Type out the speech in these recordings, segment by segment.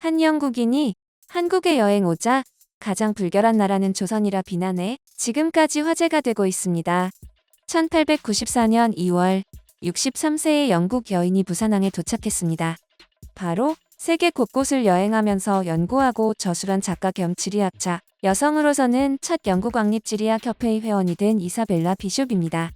한 영국인이 한국에 여행 오자 가장 불결한 나라는 조선이라 비난해 지금까지 화제가 되고 있습니다. 1894년 2월 63세의 영국 여인이 부산항에 도착했습니다. 바로 세계 곳곳을 여행하면서 연구하고 저술한 작가 겸 지리학자, 여성으로서는 첫 영국 왕립지리학 협회의 회원이 된 이사벨라 비숍입니다.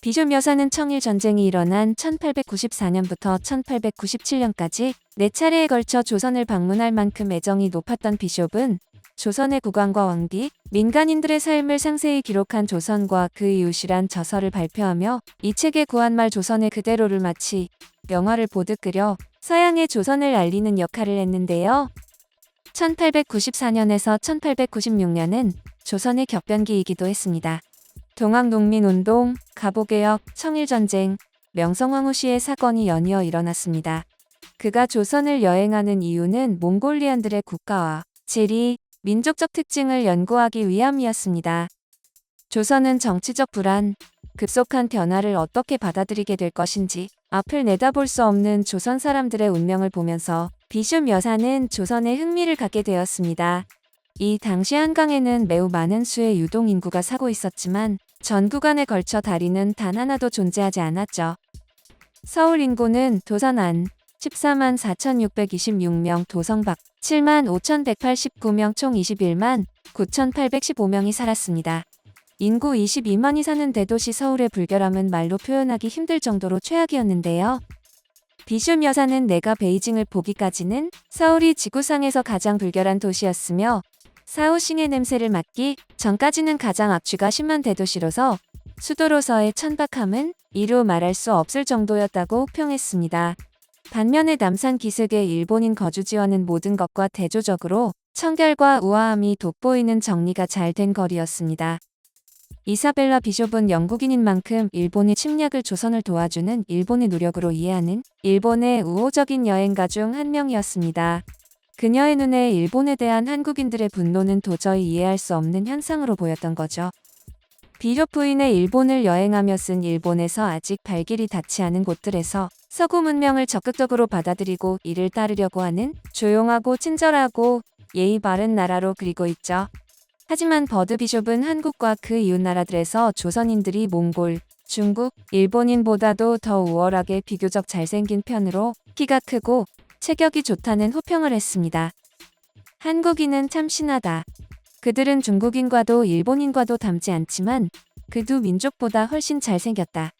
비숍 여사는 청일전쟁이 일어난 1894년부터 1897년까지 4차례에 걸쳐 조선을 방문할 만큼 애정이 높았던 비숍은 조선의 국왕과 왕비, 민간인들의 삶을 상세히 기록한 조선과 그 이웃이란 저서를 발표하며 이 책의 구한말 조선의 그대로를 마치 영화를 보듯 그려 서양의 조선을 알리는 역할을 했는데요. 1894년에서 1896년은 조선의 격변기이기도 했습니다. 동학농민운동, 갑오개혁, 청일전쟁, 명성황후 씨의 사건이 연이어 일어났습니다. 그가 조선을 여행하는 이유는 몽골리안들의 국가와 지리, 민족적 특징을 연구하기 위함이었습니다. 조선은 정치적 불안, 급속한 변화를 어떻게 받아들이게 될 것인지 앞을 내다볼 수 없는 조선 사람들의 운명을 보면서 비숍 여사는 조선에 흥미를 갖게 되었습니다. 이 당시 한강에는 매우 많은 수의 유동인구가 사고 있었지만 전 구간에 걸쳐 다리는 단 하나도 존재하지 않았죠. 서울 인구는 도선 안 14만 4,626명, 도성 밖 7만 5,189명, 총 21만 9,815명이 살았습니다. 인구 22만이 사는 대도시 서울의 불결함은 말로 표현하기 힘들 정도로 최악이었는데요. 비숍 여사는 내가 베이징을 보기까지는 서울이 지구상에서 가장 불결한 도시였으며 사후싱의 냄새를 맡기 전까지는 가장 악취가 심한 대도시로서 수도로서의 천박함은 이루 말할 수 없을 정도였다고 혹평했습니다. 반면에 남산 기슭의 일본인 거주지와는 모든 것과 대조적으로 청결과 우아함이 돋보이는 정리가 잘 된 거리였습니다. 이사벨라 비숍은 영국인인 만큼 일본의 침략을 조선을 도와주는 일본의 노력으로 이해하는 일본의 우호적인 여행가 중 한 명이었습니다. 그녀의 눈에 일본에 대한 한국인들의 분노는 도저히 이해할 수 없는 현상으로 보였던 거죠. 비숍 부인의 일본을 여행하며 쓴 일본에서 아직 발길이 닿지 않은 곳들에서 서구 문명을 적극적으로 받아들이고 이를 따르려고 하는 조용하고 친절하고 예의 바른 나라로 그리고 있죠. 하지만 버드 비숍은 한국과 그 이웃 나라들에서 조선인들이 몽골, 중국, 일본인보다도 더 우월하게 비교적 잘생긴 편으로 키가 크고 체격이 좋다는 호평을 했습니다. 한국인은 참 신하다. 그들은 중국인과도 일본인과도 닮지 않지만 그 두 민족보다 훨씬 잘생겼다.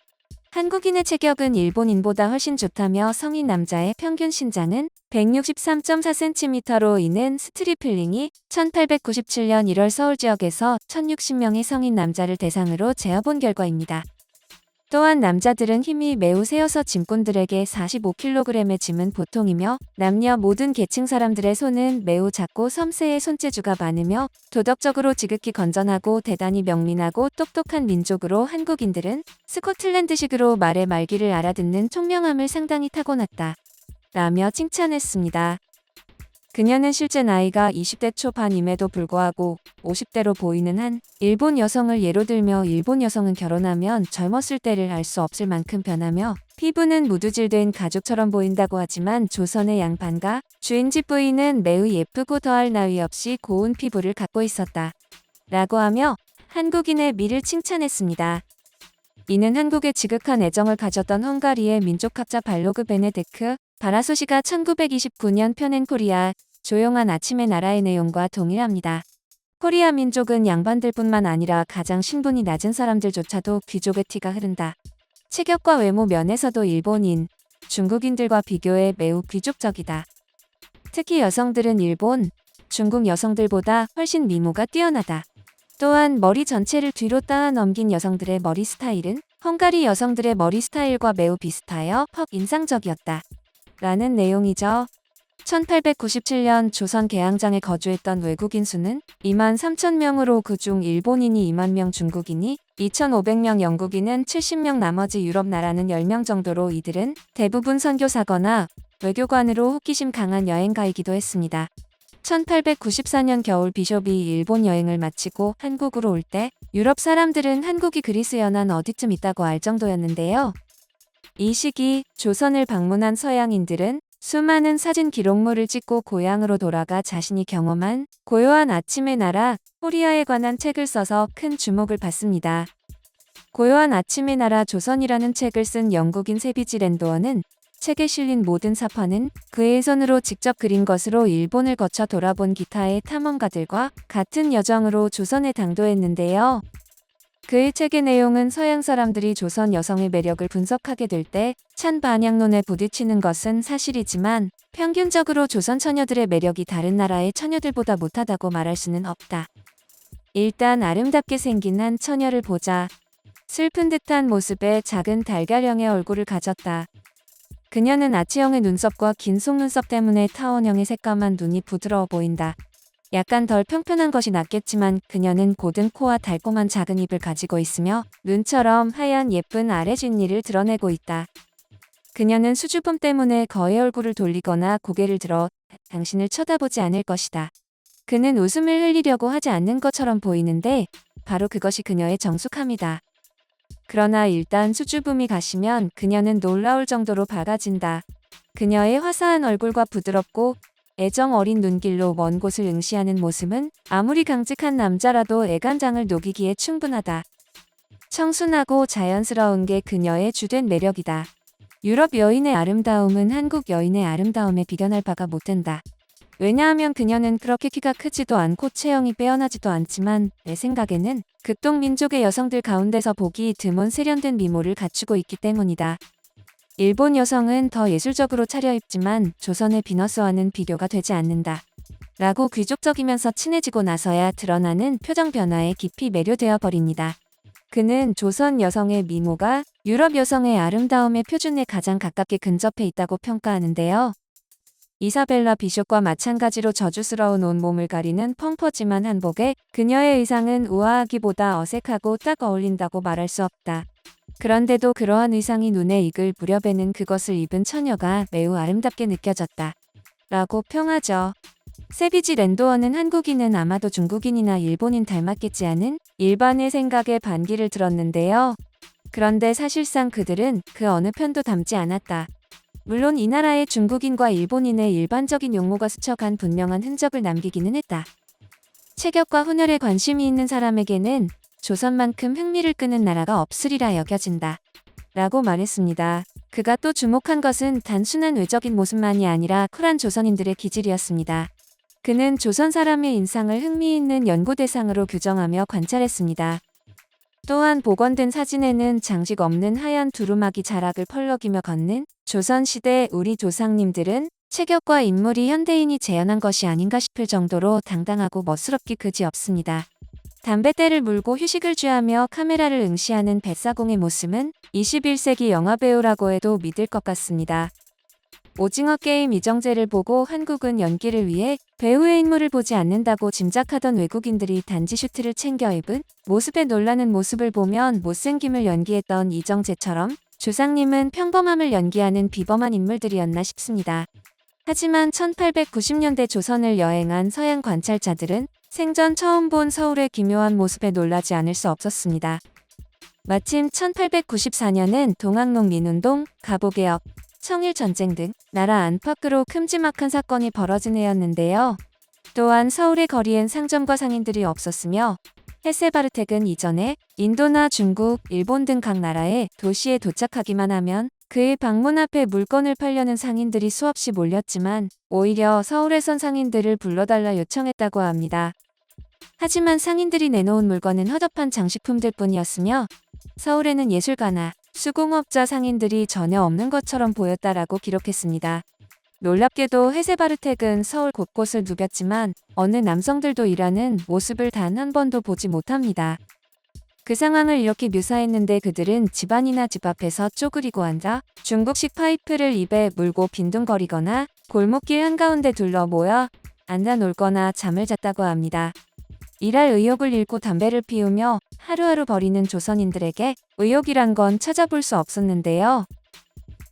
한국인의 체격은 일본인보다 훨씬 좋다며 성인 남자의 평균 신장은 163.4cm로 이는 스트리플링이 1897년 1월 서울 지역에서 1060명의 성인 남자를 대상으로 재어본 결과입니다. 또한 남자들은 힘이 매우 세어서 짐꾼들에게 45kg의 짐은 보통이며 남녀 모든 계층 사람들의 손은 매우 작고 섬세의 손재주가 많으며 도덕적으로 지극히 건전하고 대단히 명민하고 똑똑한 민족으로 한국인들은 스코틀랜드식으로 말의 말귀를 알아듣는 총명함을 상당히 타고났다. 라며 칭찬했습니다. 그녀는 실제 나이가 20대 초반임에도 불구하고 50대로 보이는 한 일본 여성을 예로 들며 일본 여성은 결혼하면 젊었을 때를 알 수 없을 만큼 변하며 피부는 무두질된 가죽처럼 보인다고 하지만 조선의 양반과 주인집 부인은 매우 예쁘고 더할 나위 없이 고운 피부를 갖고 있었다. 라고 하며 한국인의 미를 칭찬했습니다. 이는 한국에 지극한 애정을 가졌던 헝가리의 민족학자 발로그 베네데크 바라소시가 1929년 펴낸 코리아 조용한 아침의 나라의 내용과 동일합니다. 코리아 민족은 양반들뿐만 아니라 가장 신분이 낮은 사람들조차도 귀족의 티가 흐른다. 체격과 외모 면에서도 일본인, 중국인들과 비교해 매우 귀족적이다. 특히 여성들은 일본, 중국 여성들보다 훨씬 미모가 뛰어나다. 또한 머리 전체를 뒤로 따아 넘긴 여성들의 머리 스타일은 헝가리 여성들의 머리 스타일과 매우 비슷하여 퍽 인상적이었다. 라는 내용이죠. 1897년 조선 개항장에 거주했던 외국인 수는 23,000명으로 그중 일본인이 20,000명, 중국인이 2,500명, 영국인은 70명, 나머지 유럽 나라는 10명 정도로 이들은 대부분 선교사거나 외교관으로 호기심 강한 여행가이기도 했습니다. 1894년 겨울 비숍이 일본 여행을 마치고 한국으로 올 때 유럽 사람들은 한국이 그리스 연안 어디쯤 있다고 알 정도였는데요. 이 시기 조선을 방문한 서양인들은 수많은 사진 기록물을 찍고 고향으로 돌아가 자신이 경험한 고요한 아침의 나라 코리아에 관한 책을 써서 큰 주목을 받습니다. 고요한 아침의 나라 조선이라는 책을 쓴 영국인 세비지 랜도어는 책에 실린 모든 사파는 그의 손으로 직접 그린 것으로 일본을 거쳐 돌아본 기타의 탐험가들과 같은 여정으로 조선에 당도했는데요. 그의 책의 내용은 서양 사람들이 조선 여성의 매력을 분석하게 될 때 찬반향론에 부딪히는 것은 사실이지만 평균적으로 조선 처녀들의 매력이 다른 나라의 처녀들보다 못하다고 말할 수는 없다. 일단 아름답게 생긴 한 처녀를 보자. 슬픈 듯한 모습에 작은 달걀형의 얼굴을 가졌다. 그녀는 아치형의 눈썹과 긴 속눈썹 때문에 타원형의 새까만 눈이 부드러워 보인다. 약간 덜 평평한 것이 낫겠지만 그녀는 고든 코와 달콤한 작은 입을 가지고 있으며 눈처럼 하얀 예쁜 아래 뒷니를 드러내고 있다. 그녀는 수줍음 때문에 거의 얼굴을 돌리거나 고개를 들어 당신을 쳐다보지 않을 것이다. 그는 웃음을 흘리려고 하지 않는 것처럼 보이는데 바로 그것이 그녀의 정숙함이다. 그러나 일단 수줍음이 가시면 그녀는 놀라울 정도로 밝아진다. 그녀의 화사한 얼굴과 부드럽고 애정 어린 눈길로 먼 곳을 응시하는 모습은 아무리 강직한 남자라도 애간장을 녹이기에 충분하다. 청순하고 자연스러운 게 그녀의 주된 매력이다. 유럽 여인의 아름다움은 한국 여인의 아름다움에 비견할 바가 못 된다. 왜냐하면 그녀는 그렇게 키가 크지도 않고 체형이 빼어나지도 않지만 내 생각에는 극동 민족의 여성들 가운데서 보기 드문 세련된 미모를 갖추고 있기 때문이다. 일본 여성은 더 예술적으로 차려입지만 조선의 비너스와는 비교가 되지 않는다. 라고 귀족적이면서 친해지고 나서야 드러나는 표정 변화에 깊이 매료되어 버립니다. 그는 조선 여성의 미모가 유럽 여성의 아름다움의 표준에 가장 가깝게 근접해 있다고 평가하는데요. 이사벨라 비숍과 마찬가지로 저주스러운 온몸을 가리는 펑퍼짐한 한복에 그녀의 의상은 우아하기보다 어색하고 딱 어울린다고 말할 수 없다. 그런데도 그러한 의상이 눈에 익을 무렵에는 그것을 입은 처녀가 매우 아름답게 느껴졌다. 라고 평하죠. 세비지 랜도어는 한국인은 아마도 중국인이나 일본인 닮았겠지 않은 일반의 생각에 반기를 들었는데요. 그런데 사실상 그들은 그 어느 편도 닮지 않았다. 물론 이 나라의 중국인과 일본인의 일반적인 용모가 스쳐간 분명한 흔적을 남기기는 했다. 체격과 훈혈에 관심이 있는 사람에게는 조선만큼 흥미를 끄는 나라가 없으리라 여겨진다. 라고 말했습니다. 그가 또 주목한 것은 단순한 외적인 모습만이 아니라 쿨한 조선인들의 기질이었습니다. 그는 조선 사람의 인상을 흥미있는 연구 대상으로 규정하며 관찰했습니다. 또한 복원된 사진에는 장식 없는 하얀 두루마기 자락을 펄럭이며 걷는 조선시대 우리 조상님들은 체격과 인물이 현대인이 재현한 것이 아닌가 싶을 정도로 당당하고 멋스럽기 그지없습니다. 담뱃대를 물고 휴식을 취하며 카메라를 응시하는 뱃사공의 모습은 21세기 영화배우라고 해도 믿을 것 같습니다. 오징어 게임 이정재를 보고 한국은 연기를 위해 배우의 인물을 보지 않는다고 짐작하던 외국인들이 단지 슈트를 챙겨 입은 모습에 놀라는 모습을 보면 못생김을 연기했던 이정재처럼 조상님은 평범함을 연기하는 비범한 인물들이었나 싶습니다. 하지만 1890년대 조선을 여행한 서양 관찰자들은 생전 처음 본 서울의 기묘한 모습에 놀라지 않을 수 없었습니다. 마침 1894년엔 동학농 민운동, 가보개혁, 청일전쟁 등 나라 안팎으로 큼지막한 사건이 벌어진 해였는데요. 또한 서울의 거리엔 상점과 상인들이 없었으며 헤세바르텍은 이전에 인도나 중국, 일본 등 각 나라의 도시에 도착하기만 하면 그의 방문 앞에 물건을 팔려는 상인들이 수없이 몰렸지만 오히려 서울에선 상인들을 불러달라 요청했다고 합니다. 하지만 상인들이 내놓은 물건은 허접한 장식품들 뿐이었으며 서울에는 예술가나 수공업자 상인들이 전혀 없는 것처럼 보였다라고 기록했습니다. 놀랍게도 헤세바르텍은 서울 곳곳을 누볐지만 어느 남성들도 일하는 모습을 단 한 번도 보지 못합니다. 그 상황을 이렇게 묘사했는데 그들은 집안이나 집 앞에서 쪼그리고 앉아 중국식 파이프를 입에 물고 빈둥거리거나 골목길 한가운데 둘러 모여 앉아 놀거나 잠을 잤다고 합니다. 일할 의욕을 잃고 담배를 피우며 하루하루 버리는 조선인들에게 의욕이란 건 찾아볼 수 없었는데요.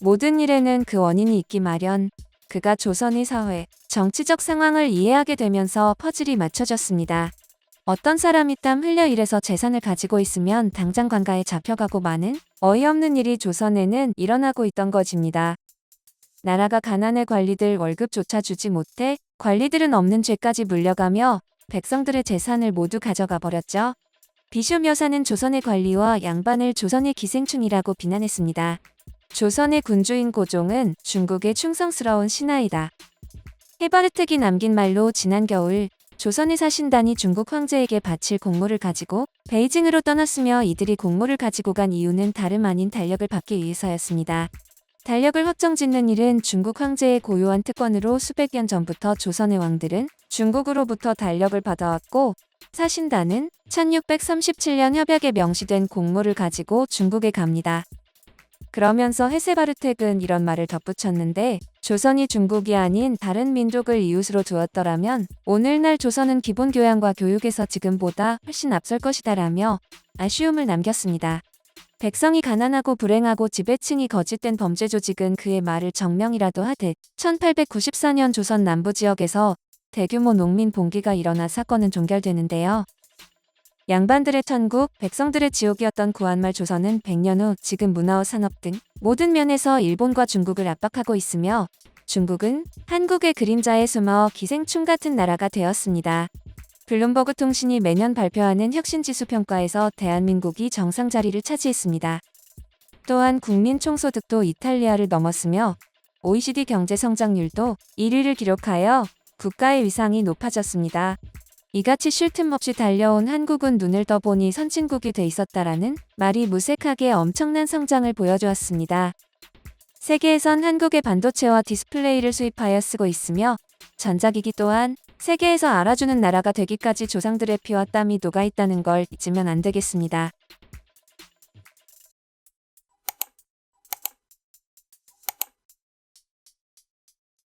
모든 일에는 그 원인이 있기 마련. 그가 조선의 사회, 정치적 상황을 이해하게 되면서 퍼즐이 맞춰졌습니다. 어떤 사람이 땀 흘려 일해서 재산을 가지고 있으면 당장 관가에 잡혀가고 마는 어이없는 일이 조선에는 일어나고 있던 것입니다. 나라가 가난해 관리들 월급조차 주지 못해 관리들은 없는 죄까지 물려가며 백성들의 재산을 모두 가져가 버렸죠. 비숍 여사는 조선의 관리와 양반을 조선의 기생충이라고 비난했습니다. 조선의 군주인 고종은 중국의 충성스러운 신하이다. 헤바르텍이 남긴 말로 지난 겨울 조선의 사신단이 중국 황제에게 바칠 공물을 가지고 베이징으로 떠났으며 이들이 공물을 가지고 간 이유는 다름 아닌 달력을 받기 위해서였습니다. 달력을 확정짓는 일은 중국 황제의 고유한 특권으로 수백 년 전부터 조선의 왕들은 중국으로부터 달력을 받아왔고 사신단은 1637년 협약에 명시된 공물을 가지고 중국에 갑니다. 그러면서 헤세바르텍은 이런 말을 덧붙였는데 조선이 중국이 아닌 다른 민족을 이웃으로 두었더라면 오늘날 조선은 기본 교양과 교육에서 지금보다 훨씬 앞설 것이다라며 아쉬움을 남겼습니다. 백성이 가난하고 불행하고 지배층이 거짓된 범죄 조직은 그의 말을 정명이라도 하듯 1894년 조선 남부 지역에서 대규모 농민 봉기가 일어나 사건은 종결되는데요. 양반들의 천국, 백성들의 지옥이었던 구한말 조선은 100년 후 지금 문화와 산업 등 모든 면에서 일본과 중국을 압박하고 있으며 중국은 한국의 그림자에 숨어 기생충 같은 나라가 되었습니다. 블룸버그 통신이 매년 발표하는 혁신지수 평가에서 대한민국이 정상 자리를 차지했습니다. 또한 국민 총소득도 이탈리아를 넘었으며 OECD 경제 성장률도 1위를 기록하여 국가의 위상이 높아졌습니다. 이같이 쉴 틈 없이 달려온 한국은 눈을 떠보니 선진국이 돼 있었다라는 말이 무색하게 엄청난 성장을 보여주었습니다. 세계에선 한국의 반도체와 디스플레이를 수입하여 쓰고 있으며 전자기기 또한 세계에서 알아주는 나라가 되기까지 조상들의 피와 땀이 녹아있다는 걸 잊으면 안 되겠습니다.